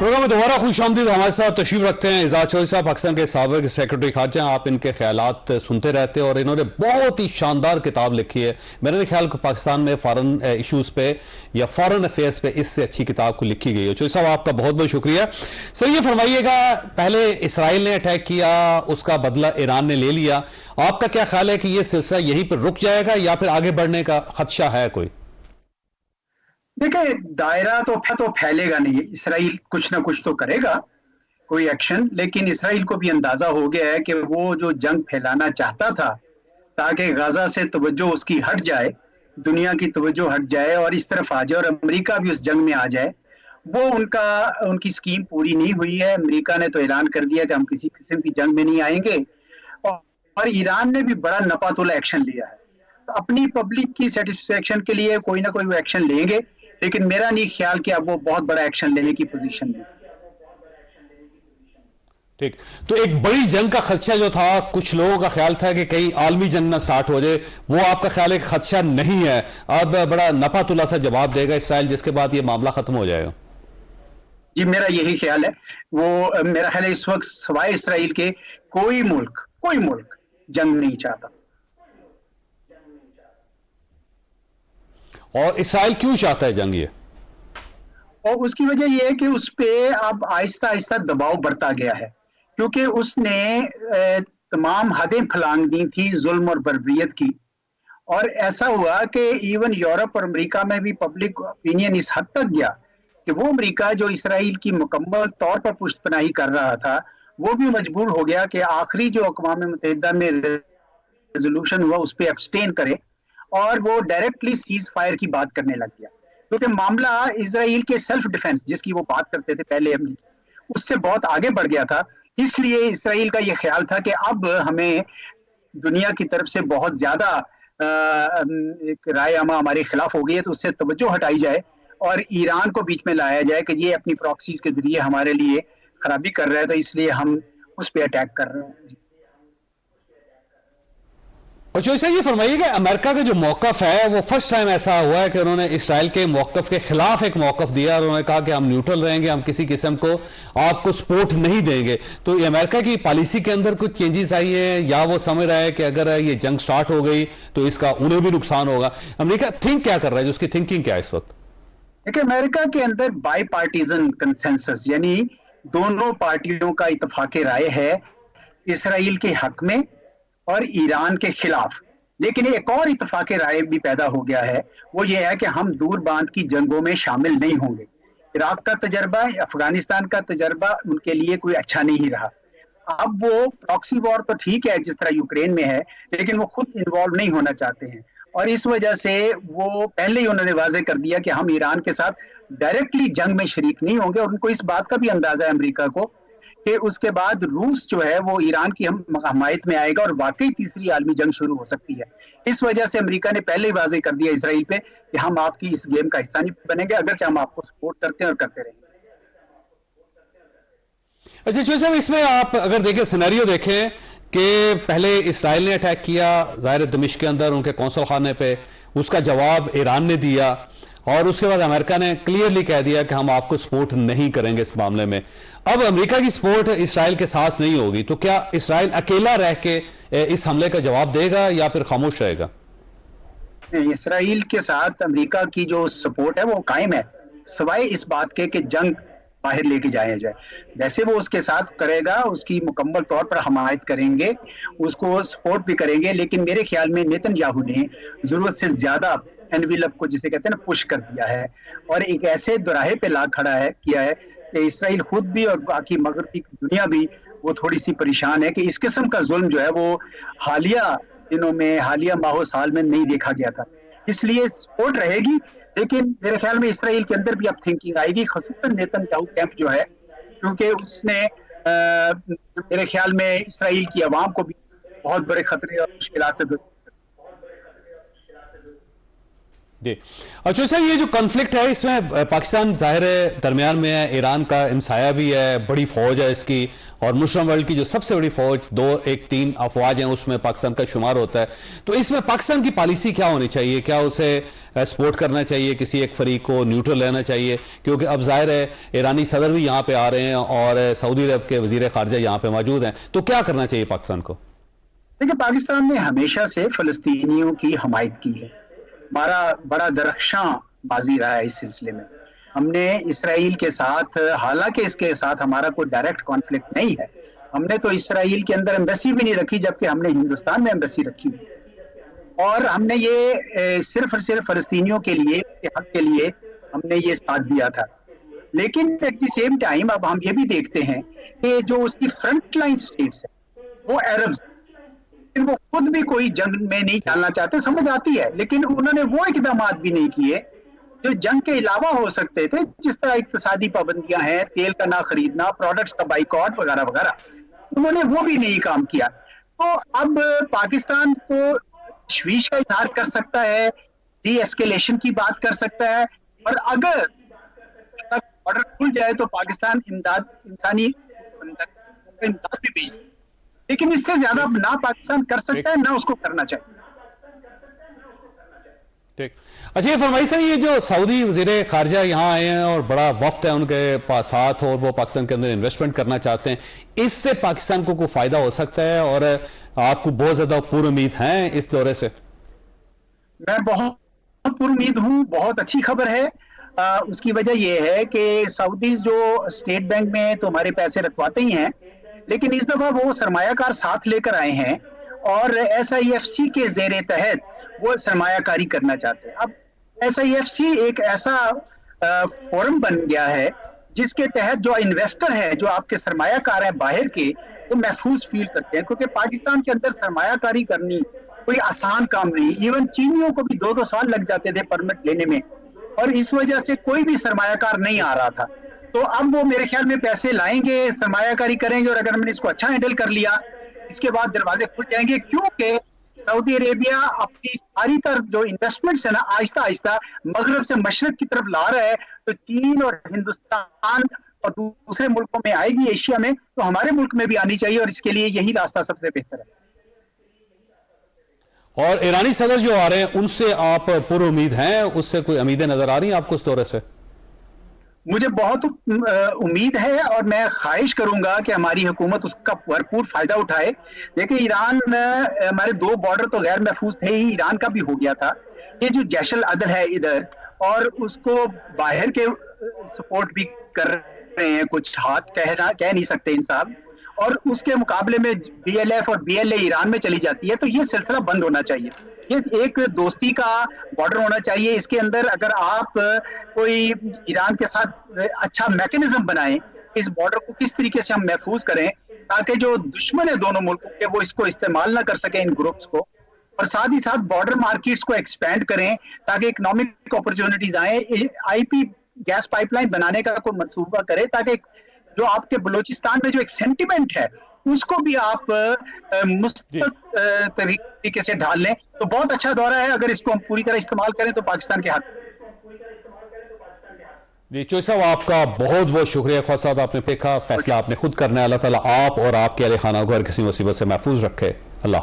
Programme میں دوبارہ خوش آمدید. ہمارے ساتھ تشریف رکھتے ہیں اعزاز چودھری صاحب, پاکستان کے سابق سیکرٹری خارجہ. آپ ان کے خیالات سنتے رہتے ہیں اور انہوں نے بہت ہی شاندار کتاب لکھی ہے. میرے خیال کو پاکستان میں فارن ایشوز پہ یا فارن افیئرز پہ اس سے اچھی کتاب کو لکھی گئی ہے. چودھری صاحب آپ کا بہت بہت شکریہ. سر یہ فرمائیے گا, پہلے اسرائیل نے اٹیک کیا, اس کا بدلہ ایران نے لے لیا, آپ کا کیا خیال ہے کہ یہ سلسلہ یہیں پر رک جائے گا یا پھر آگے بڑھنے کا خدشہ ہے کوئی؟ دیکھیں, دائرہ تو پھیلے گا نہیں. اسرائیل کچھ نہ کچھ تو کرے گا, کوئی ایکشن, لیکن اسرائیل کو بھی اندازہ ہو گیا ہے کہ وہ جو جنگ پھیلانا چاہتا تھا تاکہ غزہ سے توجہ اس کی ہٹ جائے, دنیا کی توجہ ہٹ جائے اور اس طرف آ جائے اور امریکہ بھی اس جنگ میں آ جائے, وہ ان کی سکیم پوری نہیں ہوئی ہے. امریکہ نے تو اعلان کر دیا کہ ہم کسی قسم کی جنگ میں نہیں آئیں گے, اور ایران نے بھی بڑا نپاتولہ ایکشن لیا ہے. اپنی پبلک کی سیٹسفیکشن کے لیے کوئی نہ کوئی وہ ایکشن لیں گے, لیکن میرا نہیں خیال کہ اب وہ بہت بڑا ایکشن لینے کی پوزیشن میں. ٹھیک, تو ایک بڑی جنگ کا خدشہ جو تھا, کچھ لوگوں کا خیال تھا کہ کہیں عالمی جنگ نہ سٹارٹ ہو جائے, وہ آپ کا خیال ہے کہ خدشہ نہیں ہے, اب بڑا نپا تلا سا جواب دے گا اسرائیل جس کے بعد یہ معاملہ ختم ہو جائے گا؟ جی میرا یہی خیال ہے. وہ میرا خیال ہے اس وقت سوائے اسرائیل کے کوئی ملک جنگ نہیں چاہتا. اور اسرائیل کیوں چاہتا ہے جنگ یہ؟ اور اس کی وجہ یہ ہے کہ اس پہ اب آہستہ آہستہ دباؤ بڑھتا گیا ہے, کیونکہ اس نے تمام حدیں پھلانگ دی تھی ظلم اور بربریت کی, اور ایسا ہوا کہ ایون یورپ اور امریکہ میں بھی پبلک اوپینین اس حد تک گیا کہ وہ امریکہ جو اسرائیل کی مکمل طور پر پشت پناہی کر رہا تھا, وہ بھی مجبور ہو گیا کہ آخری جو اقوام متحدہ میں ریزولوشن ہوا اس پہ ایبسٹین کرے, اور وہ ڈائریکٹلی سیز فائر کی بات کرنے لگ گیا, کیونکہ معاملہ اسرائیل کے سیلف ڈیفنس جس کی وہ بات کرتے تھے پہلے اس سے بہت آگے بڑھ گیا تھا. اس لیے اسرائیل کا یہ خیال تھا کہ اب ہمیں دنیا کی طرف سے بہت زیادہ ایک رائے عامہ ہمارے خلاف ہو گئی ہے, تو اس سے توجہ ہٹائی جائے اور ایران کو بیچ میں لایا جائے کہ یہ اپنی پراکسیز کے ذریعے ہمارے لیے خرابی کر رہا ہے, تو اس لیے ہم اس پہ اٹیک کر رہے ہیں. اور چودھری صاحب یہ فرمائیے کہ امریکہ کا جو موقف ہے وہ فرسٹ ٹائم ایسا ہوا ہے کہ انہوں نے اسرائیل کے موقف کے خلاف ایک موقف دیا, اور انہوں نے کہا کہ ہم نیوٹرل رہیں گے, ہم کسی قسم کو آپ کو سپورٹ نہیں دیں گے. تو یہ امریکہ کی پالیسی کے اندر کچھ چینجز آئی ہیں, یا وہ سمجھ رہا ہے کہ اگر یہ جنگ سٹارٹ ہو گئی تو اس کا انہیں بھی نقصان ہوگا؟ امریکہ تھنک کیا کر رہا ہے, جو اس کی تھنکنگ کیا ہے اس وقت؟ دیکھیں, امریکہ کے اندر بائی پارٹیزن کنسنسس یعنی دونوں پارٹیوں کا اتفاق رائے ہے اسرائیل کے حق میں اور ایران کے خلاف. لیکن ایک اور اتفاق رائے بھی پیدا ہو گیا ہے, وہ یہ ہے کہ ہم دور باندھ کی جنگوں میں شامل نہیں ہوں گے. عراق کا تجربہ, افغانستان کا تجربہ ان کے لیے کوئی اچھا نہیں رہا. اب وہ پراکسی وار تو ٹھیک ہے جس طرح یوکرین میں ہے, لیکن وہ خود انوالو نہیں ہونا چاہتے ہیں, اور اس وجہ سے وہ پہلے ہی انہوں نے واضح کر دیا کہ ہم ایران کے ساتھ ڈائریکٹلی جنگ میں شریک نہیں ہوں گے. اور ان کو اس بات کا بھی اندازہ ہے امریکہ کو کہ اس کے بعد روس جو ہے وہ ایران کی حمایت میں آئے گا, اور واقعی تیسری عالمی جنگ شروع ہو سکتی ہے. اس وجہ سے امریکہ نے پہلے ہی واضح کر دیا اسرائیل پہ کہ ہم آپ کی اس گیم کا حصہ نہیں بنیں گے, اگرچہ ہم آپ کو سپورٹ کرتے ہیں اور کرتے رہیں گے. اچھا چودھری صاحب, اس میں آپ اگر دیکھیں, سینیریو دیکھیں کہ پہلے اسرائیل نے اٹیک کیا ظاہر دمشق کے اندر ان کے قونصل خانے پہ, اس کا جواب ایران نے دیا, اور اس کے بعد امریکہ نے کلیئرلی کہہ دیا کہ ہم آپ کو سپورٹ نہیں کریں گے اس معاملے میں. اب امریکہ کی سپورٹ اسرائیل کے ساتھ نہیں ہوگی, تو کیا اسرائیل اکیلا رہ کے اس حملے کا جواب دے گا یا پھر خاموش رہے گا؟ اسرائیل کے ساتھ امریکہ کی جو سپورٹ ہے وہ قائم ہے, سوائے اس بات کے کہ جنگ باہر لے کے جایا جائے. ویسے وہ اس کے ساتھ کرے گا, اس کی مکمل طور پر حمایت کریں گے, اس کو سپورٹ بھی کریں گے, لیکن میرے خیال میں نیتن یاہو نے ضرورت سے زیادہ انویلپ کو جسے کہتے ہیں نا پش کر دیا ہے, اور ایک ایسے دوراہے پہ لا کھڑا ہے کیا ہے کہ اسرائیل خود بھی اور باقی مغربی دنیا بھی وہ تھوڑی سی پریشان ہے کہ اس قسم کا ظلم جو ہے وہ حالیہ دنوں میں, حالیہ ماہو سال میں نہیں دیکھا گیا تھا. اس لیے سپورٹ رہے گی, لیکن میرے خیال میں اسرائیل کے اندر بھی اب تھنکنگ آئے گی, خصوصاً نیتن یاہو کیمپ جو ہے, کیونکہ اس نے میرے خیال میں اسرائیل کی عوام کو بھی بہت بڑے خطرے اور مشکلات سے جی. اچھا صاحب, یہ جو کنفلکٹ ہے اس میں پاکستان ظاہر درمیان میں ہے, ایران کا ہمسایہ بھی ہے, بڑی فوج ہے اس کی, اور مسلم ورلڈ کی جو سب سے بڑی فوج 3 افواج ہیں اس میں پاکستان کا شمار ہوتا ہے. تو اس میں پاکستان کی پالیسی کیا ہونی چاہیے؟ کیا اسے سپورٹ کرنا چاہیے کسی ایک فریق کو, نیوٹرل رہنا چاہیے, کیونکہ اب ظاہر ہے ایرانی صدر بھی یہاں پہ آ رہے ہیں اور سعودی عرب کے وزیر خارجہ یہاں پہ موجود ہیں, تو کیا کرنا چاہیے پاکستان کو؟ دیکھیں, پاکستان نے ہمیشہ سے فلسطینیوں کی حمایت کی ہے. ہمارا بڑا درخشاں ماضی رہا ہے اس سلسلے میں. ہم نے اسرائیل کے ساتھ, حالانکہ اس کے ساتھ ہمارا کوئی ڈائریکٹ کانفلکٹ نہیں ہے, ہم نے تو اسرائیل کے اندر ایمبیسی بھی نہیں رکھی, جبکہ ہم نے ہندوستان میں ایمبیسی رکھی ہوئی. اور ہم نے یہ صرف اور صرف فلسطینیوں کے لیے, حق کے لیے ہم نے یہ ساتھ دیا تھا. لیکن ایٹ دی سیم ٹائم اب ہم یہ بھی دیکھتے ہیں کہ جو اس کی فرنٹ لائن اسٹیٹس ہیں وہ عربز, وہ خود بھی کوئی جنگ میں نہیں ڈالنا چاہتے, سمجھ آتی ہے, لیکن انہوں نے وہ اقدامات بھی نہیں کیے جو جنگ کے علاوہ ہو سکتے تھے, جس طرح اقتصادی پابندیاں ہیں, تیل کا نہ خریدنا, پروڈکٹس کا بائیکاٹ وغیرہ وغیرہ. انہوں نے وہ بھی نہیں کام کیا. تو اب پاکستان تو تشویش کا اظہار کر سکتا ہے, ڈی ایسکیلیشن کی بات کر سکتا ہے, اور اگر بارڈر کھل جائے تو پاکستان انسانی امداد بھی بھیج سکتا ہے. لیکن اس سے زیادہ نہ پاکستان کر سکتا ہے, نہ اس کو کرنا چاہیے. ٹھیک. اچھا یہ فرمائیے سر, یہ جو سعودی وزیر خارجہ یہاں آئے ہیں اور بڑا وفد ہے ان کے ساتھ, اور وہ پاکستان کے اندر انویسٹمنٹ کرنا چاہتے ہیں, اس سے پاکستان کو کوئی فائدہ ہو سکتا ہے, اور آپ کو بہت زیادہ پر امید ہیں اس دورے سے؟ میں بہت پر امید ہوں, بہت اچھی خبر ہے. اس کی وجہ یہ ہے کہ سعودیز جو اسٹیٹ بینک میں تو ہمارے پیسے رکھواتے ہی ہیں, لیکن اس دفعہ وہ سرمایہ کار ساتھ لے کر آئے ہیں اور ایس آئی ایف سی کے زیر تحت وہ سرمایہ کاری کرنا چاہتے ہیں. اب ایس آئی ایف سی ایک ایسا فورم بن گیا ہے جس کے تحت جو انویسٹر ہے, جو آپ کے سرمایہ کار ہیں باہر کے, وہ محفوظ فیل کرتے ہیں, کیونکہ پاکستان کے اندر سرمایہ کاری کرنی کوئی آسان کام نہیں. ایون چینیوں کو بھی 2 سال لگ جاتے تھے پرمٹ لینے میں, اور اس وجہ سے کوئی بھی سرمایہ کار نہیں آ رہا تھا. تو اب وہ میرے خیال میں پیسے لائیں گے, سرمایہ کاری کریں گے, اور اگر ہم نے اس کو اچھا ہینڈل کر لیا, اس کے بعد دروازے کھل جائیں گے, کیونکہ سعودی عربیہ اپنی ساری تر جو انویسٹمنٹس ہیں نا آہستہ آہستہ مغرب سے مشرق کی طرف لا رہا ہے. تو چین اور ہندوستان اور دوسرے ملکوں میں آئے گی, ایشیا میں, تو ہمارے ملک میں بھی آنی چاہیے, اور اس کے لیے یہی راستہ سب سے بہتر ہے. اور ایرانی صدر جو آ رہے ہیں ان سے آپ پر امید ہیں, اس سے کوئی امیدیں نظر آ رہی ہیں آپ کو اس دورے سے؟ مجھے بہت امید ہے, اور میں خواہش کروں گا کہ ہماری حکومت اس کا بھرپور فائدہ اٹھائے. دیکھیں, ایران, ہمارے 2 بارڈر تو غیر محفوظ تھے ہی, ایران کا بھی ہو گیا تھا. یہ جو جیش العدل ہے ادھر, اور اس کو باہر کے سپورٹ بھی کر رہے ہیں کچھ ہاتھ, کہہ نہیں سکتے انصاف, اور اس کے مقابلے میں بی ایل ایف اور بی ایل اے ایران میں چلی جاتی ہے. تو یہ سلسلہ بند ہونا چاہیے. یہ ایک دوستی کا بارڈر ہونا چاہیے. اس کے اندر اگر آپ کوئی ایران کے ساتھ اچھا میکنزم بنائیں, اس بارڈر کو کس طریقے سے ہم محفوظ کریں تاکہ جو دشمن ہے دونوں ملکوں کے وہ اس کو استعمال نہ کر سکیں, ان گروپس کو, اور ساتھ ہی ساتھ بارڈر مارکیٹس کو ایکسپینڈ کریں تاکہ اکنامک اپرچونٹیز آئیں. آئی پی گیس پائپ لائن بنانے کا کوئی منصوبہ کرے تاکہ جو آپ کے بلوچستان میں جو ایک سینٹیمنٹ ہے اس کو بھی آپ مثبت طریقے سے ڈھال لیں. تو بہت اچھا دورہ ہے, اگر اس کو ہم پوری طرح استعمال کریں تو پاکستان کے حق. جی چوہدری صاحب, آپ کا بہت بہت شکریہ. خواجہ صاحب, آپ نے دیکھا, فیصلہ آپ نے خود کرنا ہے. اللہ تعالیٰ آپ اور آپ کے اہل خانہ کو ہر کسی مصیبت سے محفوظ رکھے.